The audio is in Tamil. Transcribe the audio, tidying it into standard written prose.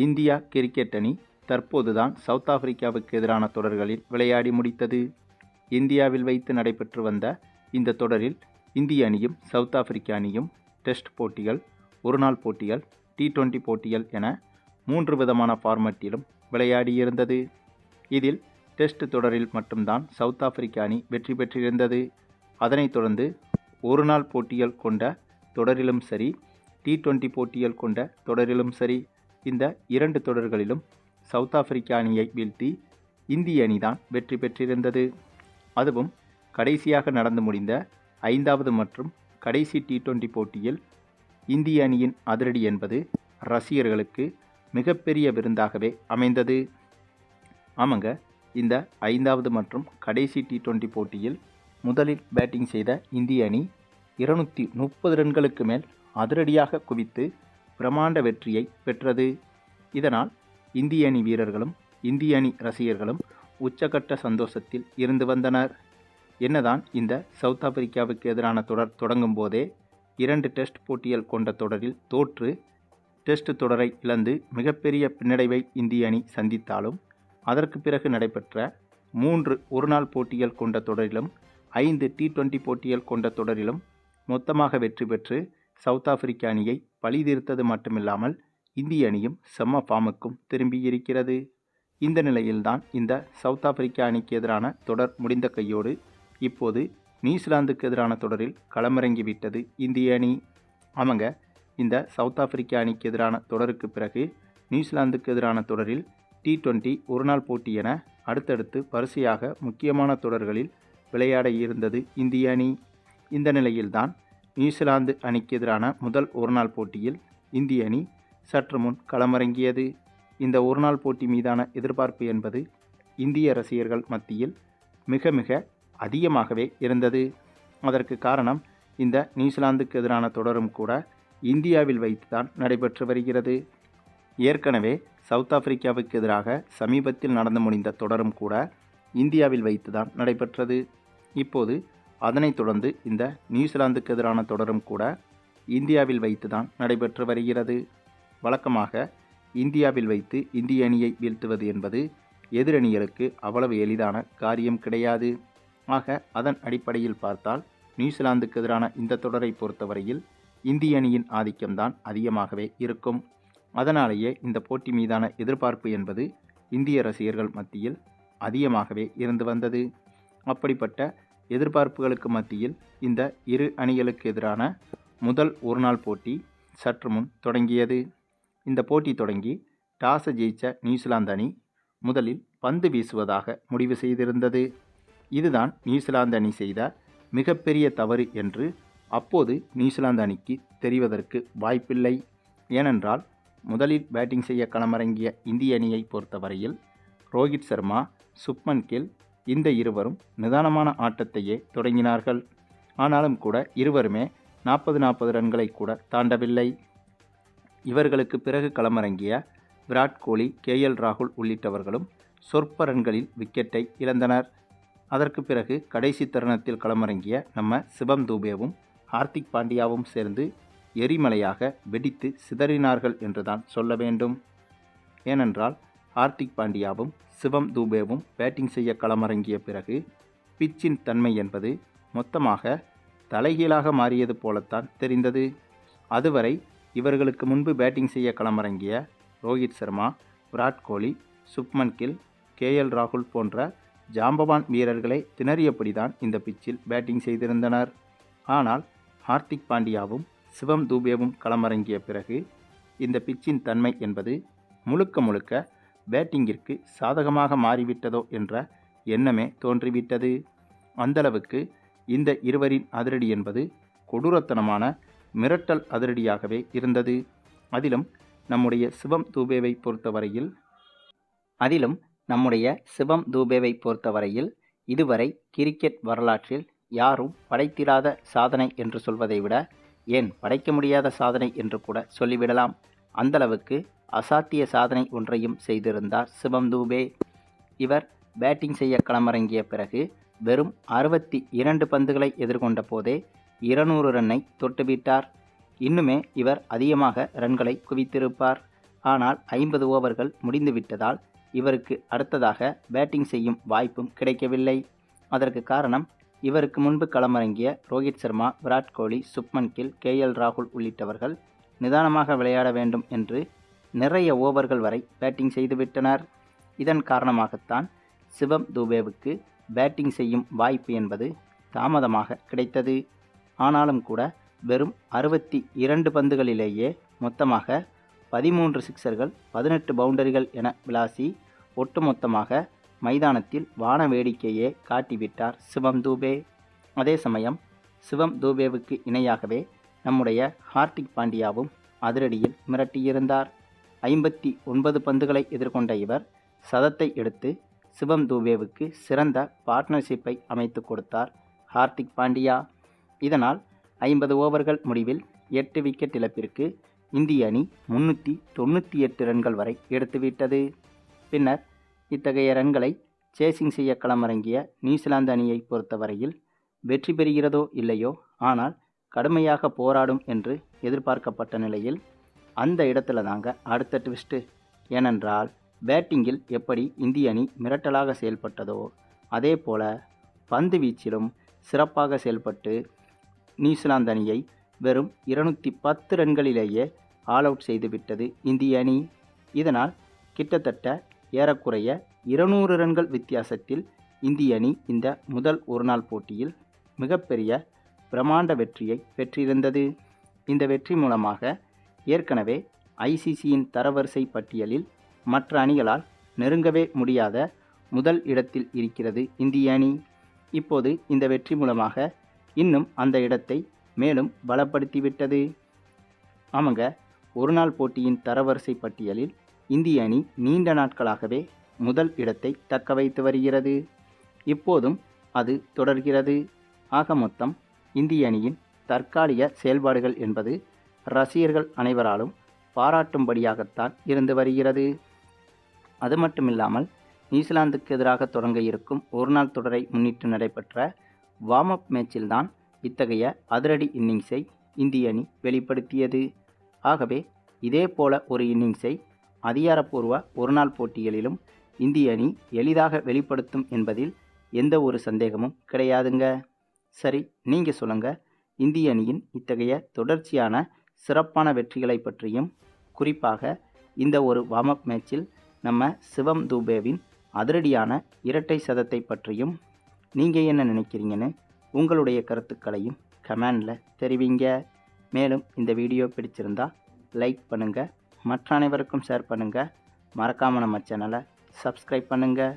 இந்தியா கிரிக்கெட் அணி தற்போதுதான் சவுத் ஆப்பிரிக்காவுக்கு எதிரான தொடர்களில் விளையாடி முடித்தது. இந்தியாவில் வைத்து நடைபெற்று வந்த இந்த தொடரில் இந்திய அணியும் சவுத் ஆப்பிரிக்க அணியும் டெஸ்ட் போட்டிகள், ஒருநாள் போட்டிகள், T20 போட்டிகள் என 3 விதமான ஃபார்மட்டிலும் விளையாடியிருந்தது. இதில் டெஸ்ட் தொடரில் மட்டும்தான் சவுத் ஆப்பிரிக்க அணி வெற்றி பெற்றிருந்தது. அதனைத் தொடர்ந்து ஒருநாள் போட்டிகள் கொண்ட தொடரிலும் சரி, T20 போட்டிகள் கொண்ட தொடரிலும் சரி, இந்த 2 தொடர்களிலும் சவுத் ஆப்பிரிக்க அணியை வீழ்த்தி இந்திய அணிதான் வெற்றி பெற்றிருந்தது. அதுவும் கடைசியாக நடந்து முடிந்த 5வது மற்றும் கடைசி T20 போட்டியில் இந்திய அணியின் அதிரடி என்பது ரசிகர்களுக்கு மிகப்பெரிய விருந்தாகவே அமைந்தது. ஆமாங்க, இந்த 5வது மற்றும் கடைசி T20 போட்டியில் முதலில் பேட்டிங் செய்த இந்திய அணி 230 ரன்களுக்கு மேல் அதிரடியாக குவித்து பிரமாண்ட வெற்றியை பெற்றது. இதனால் இந்திய அணி வீரர்களும் இந்திய அணி ரசிகர்களும் உச்சகட்ட சந்தோஷத்தில் இருந்து வந்தனர். என்னதான் இந்த சவுத் ஆப்பிரிக்காவுக்கு எதிரான தொடர் தொடங்கும் போதே 2 டெஸ்ட் போட்டிகள் கொண்ட தொடரில் தோற்று டெஸ்ட் தொடரை இழந்து மிகப்பெரிய பின்னடைவை இந்திய அணி சந்தித்தாலும், அதற்கு பிறகு நடைபெற்ற 3 ஒருநாள் போட்டிகள் கொண்ட தொடரிலும் 5 T20 போட்டிகள் கொண்ட தொடரிலும் மொத்தமாக வெற்றி பெற்று சவுத் ஆப்பிரிக்க அணியை பழி தீர்த்தது மட்டுமில்லாமல் இந்திய அணியும் செம்ம ஃபார்முக்கும் திரும்பியிருக்கிறது. இந்த நிலையில்தான் இந்த சவுத் ஆப்பிரிக்க அணிக்கு எதிரான தொடர் முடிந்த கையோடு இப்போது நியூசிலாந்துக்கு எதிரான தொடரில் களமிறங்கிவிட்டது இந்திய அணி. ஆமாங்க, இந்த சவுத் ஆப்பிரிக்க அணிக்கு எதிரான தொடருக்கு பிறகு நியூசிலாந்துக்கு எதிரான தொடரில் T20 ஒருநாள் போட்டி என அடுத்தடுத்து வரிசையாக முக்கியமான தொடர்களில் விளையாட இருந்தது இந்திய அணி. இந்த நிலையில்தான் நியூசிலாந்து அணிக்கு எதிரான முதல் ஒருநாள் போட்டியில் இந்திய அணி சற்று முன் களமிறங்கியது. இந்த ஒருநாள் போட்டி மீதான எதிர்பார்ப்பு என்பது இந்திய ரசிகர்கள் மத்தியில் மிக மிக அதிகமாகவே இருந்தது. அதற்கு காரணம், இந்த நியூசிலாந்துக்கு எதிரான தொடரும் கூட இந்தியாவில் வைத்துதான் நடைபெற்று வருகிறது. ஏற்கனவே சவுத் ஆப்பிரிக்காவுக்கு எதிராக சமீபத்தில் நடந்து முடிந்த தொடரும் கூட இந்தியாவில் வைத்துதான் நடைபெற்றது. இப்போது அதனைத் தொடர்ந்து இந்த நியூசிலாந்துக்கு எதிரான தொடரும் கூட இந்தியாவில் வைத்துதான் நடைபெற்று வருகிறது. வழக்கமாக இந்தியாவில் வைத்து இந்திய அணியை வீழ்த்துவது என்பது எதிரணிகளுக்கு அவ்வளவு எளிதான காரியம் கிடையாது. ஆக அதன் அடிப்படையில் பார்த்தால் நியூசிலாந்துக்கு எதிரான இந்த தொடரை பொறுத்தவரையில் இந்திய அணியின் ஆதிக்கம்தான் அதிகமாகவே இருக்கும். அதனாலேயே இந்த போட்டி மீதான எதிர்பார்ப்பு என்பது இந்திய ரசிகர்கள் மத்தியில் அதிகமாகவே இருந்து வந்தது. அப்படிப்பட்ட எதிர்பார்ப்புகளுக்கு மத்தியில் இந்த இரு அணிகளுக்கு எதிரான முதல் ஒருநாள் போட்டி சற்று முன் தொடங்கியது. இந்த போட்டி தொடங்கி டாஸை ஜெயித்த நியூசிலாந்து அணி முதலில் பந்து வீசுவதாக முடிவு செய்திருந்தது. இதுதான் நியூசிலாந்து அணி செய்த மிகப்பெரிய தவறு என்று அப்போது நியூசிலாந்து அணிக்கு தெரிவதற்கு வாய்ப்பில்லை. ஏனென்றால் முதலில் பேட்டிங் செய்ய களமிறங்கிய இந்திய அணியை பொறுத்தவரையில் ரோஹித் சர்மா, சுப்மன் கில் இந்த இருவரும் நிதானமான ஆட்டத்தையே தொடங்கினார்கள். ஆனாலும் கூட இருவருமே 40 ரன்களை கூட தாண்டவில்லை. இவர்களுக்கு பிறகு களமிறங்கிய விராட் கோலி, KL ராகுல் உள்ளிட்டவர்களும் சொற்ப ரன்களில் விக்கெட்டை இழந்தனர். அதற்கு பிறகு கடைசி தருணத்தில் களமிறங்கிய நம்ம சிவம் தூபேவும் ஹார்திக் பாண்டியாவும் சேர்ந்து எரிமலையாக வெடித்து சிதறினார்கள் என்றுதான் சொல்ல வேண்டும். ஏனென்றால் ஹார்திக் பாண்டியாவும் சிவம் தூபேவும் பேட்டிங் செய்ய களமிறங்கிய பிறகு பிச்சின் தன்மை என்பது மொத்தமாக தலைகீழாக மாறியது போலத்தான் தெரிந்தது. அதுவரை இவர்களுக்கு முன்பு பேட்டிங் செய்ய களமிறங்கிய ரோஹித் சர்மா, விராட் கோலி, சுப்மன் கில், KL ராகுல் போன்ற ஜாம்பவான் வீரர்களே திணறியபடிதான் இந்த பிச்சில் பேட்டிங் செய்திருந்தனர். ஆனால் ஹார்திக் பாண்டியாவும் சிவம் தூபேவும் களமிறங்கிய பிறகு இந்த பிச்சின் தன்மை என்பது முழுக்க முழுக்க பேட்டிங்கிற்கு சாதகமாக மாறிவிட்டதோ என்ற எண்ணமே தோன்றிவிட்டது. அந்தளவுக்கு இந்த இருவரின் அதிரடி என்பது கொடூரத்தனமான மிரட்டல் அதிரடியாகவே இருந்தது. அதிலும் நம்முடைய சிவம் தூபேவை பொறுத்தவரையில் இதுவரை கிரிக்கெட் வரலாற்றில் யாரும் படைத்திராத சாதனை என்று சொல்வதை விட, ஏன் படைக்க முடியாத சாதனை என்று கூட சொல்லிவிடலாம். அந்தளவுக்கு அசாத்திய சாதனை ஒன்றையும் செய்திருந்தார் சிவம் தூபே. இவர் பேட்டிங் செய்ய களமிறங்கிய பிறகு வெறும் 62 பந்துகளை எதிர்கொண்ட போதே 200 ரன்னை தொட்டுவிட்டார். இன்னுமே இவர் அதிகமாக ரன்களை குவித்திருப்பார். ஆனால் 50 ஓவர்கள் முடிந்துவிட்டதால் இவருக்கு அடுத்ததாக பேட்டிங் செய்யும் வாய்ப்பும் கிடைக்கவில்லை. அதற்கு காரணம், இவருக்கு முன்பு களமிறங்கிய ரோஹித் சர்மா, விராட் கோலி, சுப்மன் கில், KL ராகுல் உள்ளிட்டவர்கள் நிதானமாக விளையாட வேண்டும் என்று நிறைய ஓவர்கள் வரை பேட்டிங் செய்துவிட்டனர். இதன் காரணமாகத்தான் சிவம் துபேவுக்கு பேட்டிங் செய்யும் வாய்ப்பு என்பது தாமதமாக கிடைத்தது. ஆனாலும் கூட வெறும் 62 பந்துகளிலேயே மொத்தமாக 13 சிக்சர்கள், 18 பவுண்டரிகள் என விளாசி ஒட்டுமொத்தமாக மைதானத்தில் வான வேடிக்கையே காட்டிவிட்டார் சிவம் துபே. அதே சமயம் சிவம் துபேவுக்கு இணையாகவே நம்முடைய ஹார்திக் பாண்டியாவும் அதிரடியில் மிரட்டியிருந்தார். 59 பந்துகளை எதிர்கொண்ட இவர் சதத்தை எடுத்து சிவம் துபேவுக்கு சிறந்த பார்ட்னர்ஷிப்பை அமைத்து கொடுத்தார் ஹார்திக் பாண்டியா. இதனால் 50 ஓவர்கள் முடிவில் 8 விக்கெட் இழப்பிற்கு இந்திய அணி 398 ரன்கள் வரை எடுத்துவிட்டது. பின்னர் இத்தகைய ரன்களை சேசிங் செய்ய களமிறங்கிய நியூசிலாந்து அணியை பொறுத்தவரையில் வெற்றி பெறுகிறதோ இல்லையோ, ஆனால் கடுமையாக போராடும் என்று எதிர்பார்க்கப்பட்ட நிலையில் அந்த இடத்துல தாங்க அடுத்த ட்விஸ்ட்டு. ஏனென்றால் பேட்டிங்கில் எப்படி இந்திய அணி மிரட்டலாக செயல்பட்டதோ அதே போல பந்து வீச்சிலும் சிறப்பாக செயல்பட்டு நியூசிலாந்து அணியை வெறும் 210 ரன்களிலேயே ஆல் அவுட் செய்துவிட்டது இந்திய அணி. இதனால் கிட்டத்தட்ட ஏறக்குறைய 200 ரன்கள் வித்தியாசத்தில் இந்திய அணி இந்த முதல் ஒருநாள் போட்டியில் மிகப்பெரிய பிரமாண்ட வெற்றியை பெற்றிருந்தது. இந்த வெற்றி மூலமாக ஏற்கனவே ICCயின் தரவரிசை பட்டியலில் மற்ற அணிகளால் நெருங்கவே முடியாத முதல் இடத்தில் இருக்கிறது இந்திய அணி. இப்போது இந்த வெற்றி மூலமாக இன்னும் அந்த இடத்தை மேலும் பலப்படுத்திவிட்டது. ஆமாங்க, ஒருநாள் போட்டியின் தரவரிசை பட்டியலில் இந்திய அணி நீண்ட நாட்களாகவே முதல் இடத்தை தக்க வைத்து வருகிறது. இப்போதும் அது தொடர்கிறது. ஆக மொத்தம் இந்திய அணியின் தற்காலிக செயல்பாடுகள் என்பது ரசிகர்கள் அனைவராலும் பாராட்டும்படியாகத்தான் இருந்து வருகிறது. அது மட்டுமில்லாமல் நியூசிலாந்துக்கு எதிராக தொடங்க இருக்கும் ஒருநாள் தொடரை முன்னிட்டு நடைபெற்ற வார்ம் அப் மேட்சில்தான் இத்தகைய அதிரடி இன்னிங்ஸை இந்திய அணி வெளிப்படுத்தியது. ஆகவே இதே போல ஒரு இன்னிங்ஸை அதிகாரப்பூர்வ ஒருநாள் போட்டிகளிலும் இந்திய அணி எளிதாக வெளிப்படுத்தும் என்பதில் எந்த ஒரு சந்தேகமும் கிடையாதுங்க. சரி, நீங்கள் சொல்லுங்கள், இந்திய அணியின் இத்தகைய தொடர்ச்சியான சிறப்பான வெற்றிகளை பற்றியும், குறிப்பாக இந்த ஒரு வார்ம் அப் மேட்சில் நம்ம சிவம் துபேவின் அதிரடியான இரட்டை சதத்தை பற்றியும் நீங்கள் என்ன நினைக்கிறீங்கன்னு உங்களுடைய கருத்துக்களையும் கமெண்டில் தெரிவிங்க. மேலும் இந்த வீடியோ பிடிச்சிருந்தா லைக் பண்ணுங்கள், மற்ற அனைவருக்கும் ஷேர் பண்ணுங்கள், மறக்காமல் நம்ம சேனலை சப்ஸ்கிரைப் பண்ணுங்கள்.